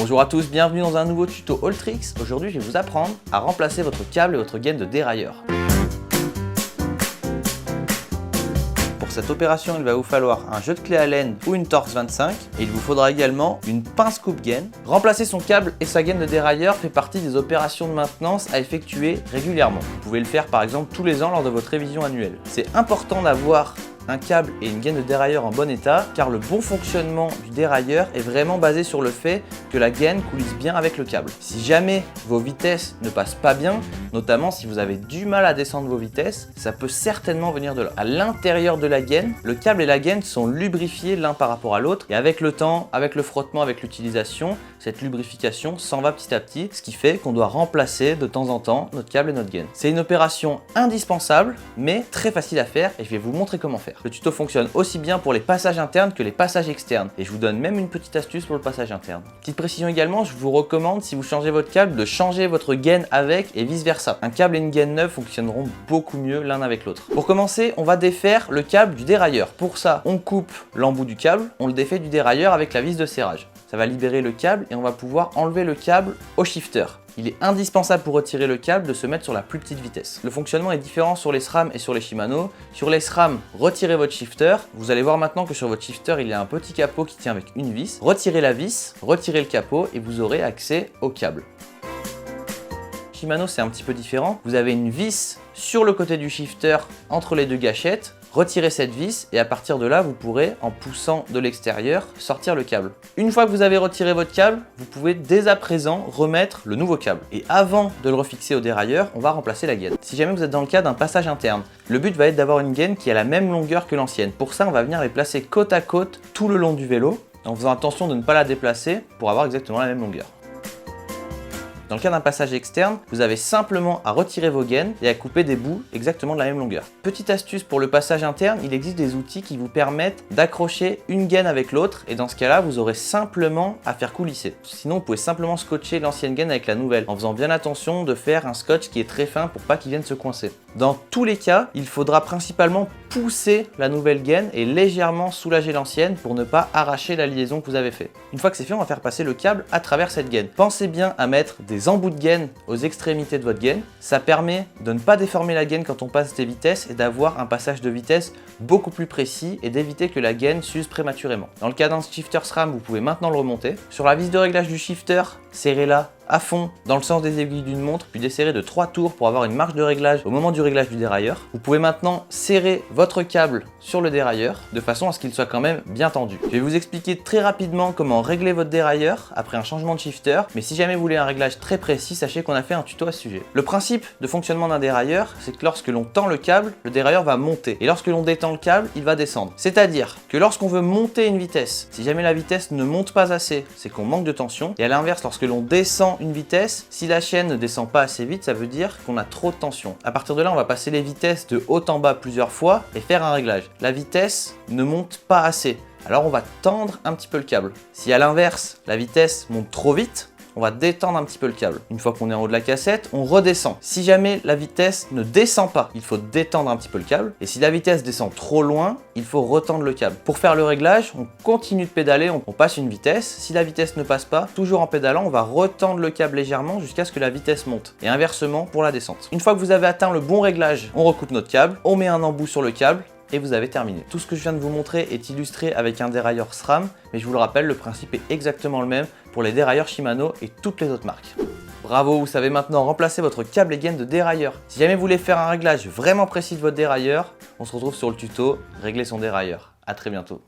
Bonjour à tous, bienvenue dans un nouveau tuto Alltricks. Aujourd'hui, je vais vous apprendre à remplacer votre câble et votre gaine de dérailleur. Pour cette opération, il va vous falloir un jeu de clé Allen ou une Torx 25 et il vous faudra également une pince coupe-gaine. Remplacer son câble et sa gaine de dérailleur fait partie des opérations de maintenance à effectuer régulièrement. Vous pouvez le faire par exemple tous les ans lors de votre révision annuelle. C'est important d'avoir un câble et une gaine de dérailleur en bon état car le bon fonctionnement du dérailleur est vraiment basé sur le fait que la gaine coulisse bien avec le câble. Si jamais vos vitesses ne passent pas bien, notamment si vous avez du mal à descendre vos vitesses, ça peut certainement venir de là. À l'intérieur de la gaine, le câble et la gaine sont lubrifiés l'un par rapport à l'autre et avec le temps, avec le frottement, avec l'utilisation, cette lubrification s'en va petit à petit, ce qui fait qu'on doit remplacer de temps en temps notre câble et notre gaine. C'est une opération indispensable mais très facile à faire et je vais vous montrer comment faire. Le tuto fonctionne aussi bien pour les passages internes que les passages externes et je vous donne même une petite astuce pour le passage interne. Petite précision également, je vous recommande si vous changez votre câble de changer votre gaine avec et vice versa. Un câble et une gaine neuve fonctionneront beaucoup mieux l'un avec l'autre. Pour commencer, on va défaire le câble du dérailleur. Pour ça, on coupe l'embout du câble, on le défait du dérailleur avec la vis de serrage. Ça va libérer le câble et on va pouvoir enlever le câble au shifter. Il est indispensable pour retirer le câble de se mettre sur la plus petite vitesse. Le fonctionnement est différent sur les SRAM et sur les Shimano. Sur les SRAM, retirez votre shifter. Vous allez voir maintenant que sur votre shifter, il y a un petit capot qui tient avec une vis. Retirez la vis, retirez le capot et vous aurez accès au câble. Shimano, c'est un petit peu différent. Vous avez une vis sur le côté du shifter entre les deux gâchettes. Retirez cette vis et à partir de là, vous pourrez, en poussant de l'extérieur, sortir le câble. Une fois que vous avez retiré votre câble, vous pouvez dès à présent remettre le nouveau câble. Et avant de le refixer au dérailleur, on va remplacer la gaine. Si jamais vous êtes dans le cas d'un passage interne, le but va être d'avoir une gaine qui a la même longueur que l'ancienne. Pour ça, on va venir les placer côte à côte tout le long du vélo, en faisant attention de ne pas la déplacer pour avoir exactement la même longueur. Dans le cas d'un passage externe, vous avez simplement à retirer vos gaines et à couper des bouts exactement de la même longueur. Petite astuce pour le passage interne, il existe des outils qui vous permettent d'accrocher une gaine avec l'autre et dans ce cas-là, vous aurez simplement à faire coulisser. Sinon, vous pouvez simplement scotcher l'ancienne gaine avec la nouvelle en faisant bien attention de faire un scotch qui est très fin pour pas qu'il vienne se coincer. Dans tous les cas, il faudra principalement pousser la nouvelle gaine et légèrement soulager l'ancienne pour ne pas arracher la liaison que vous avez fait. Une fois que c'est fait, on va faire passer le câble à travers cette gaine. Pensez bien à mettre des embouts de gaine aux extrémités de votre gaine. Ça permet de ne pas déformer la gaine quand on passe des vitesses et d'avoir un passage de vitesse beaucoup plus précis et d'éviter que la gaine s'use prématurément. Dans le cas d'un shifter SRAM, vous pouvez maintenant le remonter. Sur la vis de réglage du shifter, serrez-la à fond dans le sens des aiguilles d'une montre, puis desserrer de 3 tours pour avoir une marge de réglage au moment du réglage du dérailleur. Vous pouvez maintenant serrer votre câble sur le dérailleur de façon à ce qu'il soit quand même bien tendu. Je vais vous expliquer très rapidement comment régler votre dérailleur après un changement de shifter, mais si jamais vous voulez un réglage très précis, sachez qu'on a fait un tuto à ce sujet. Le principe de fonctionnement d'un dérailleur, c'est que lorsque l'on tend le câble, le dérailleur va monter et lorsque l'on détend le câble, il va descendre. C'est-à-dire que lorsqu'on veut monter une vitesse, si jamais la vitesse ne monte pas assez, c'est qu'on manque de tension et à l'inverse, lorsque l'on descend une vitesse, si la chaîne ne descend pas assez vite, ça veut dire qu'on a trop de tension. À partir de là, on va passer les vitesses de haut en bas plusieurs fois et faire un réglage. La vitesse ne monte pas assez, alors on va tendre un petit peu le câble. Si à l'inverse, la vitesse monte trop vite, on va détendre un petit peu le câble. Une fois qu'on est en haut de la cassette, on redescend. Si jamais la vitesse ne descend pas, il faut détendre un petit peu le câble. Et si la vitesse descend trop loin, il faut retendre le câble. Pour faire le réglage, on continue de pédaler, on passe une vitesse. Si la vitesse ne passe pas, toujours en pédalant, on va retendre le câble légèrement jusqu'à ce que la vitesse monte. Et inversement pour la descente. Une fois que vous avez atteint le bon réglage, on recoupe notre câble, on met un embout sur le câble, et vous avez terminé. Tout ce que je viens de vous montrer est illustré avec un dérailleur SRAM, mais je vous le rappelle, le principe est exactement le même pour les dérailleurs Shimano et toutes les autres marques. Bravo, vous savez maintenant remplacer votre câble et gaine de dérailleur. Si jamais vous voulez faire un réglage vraiment précis de votre dérailleur, on se retrouve sur le tuto Régler son dérailleur. À très bientôt.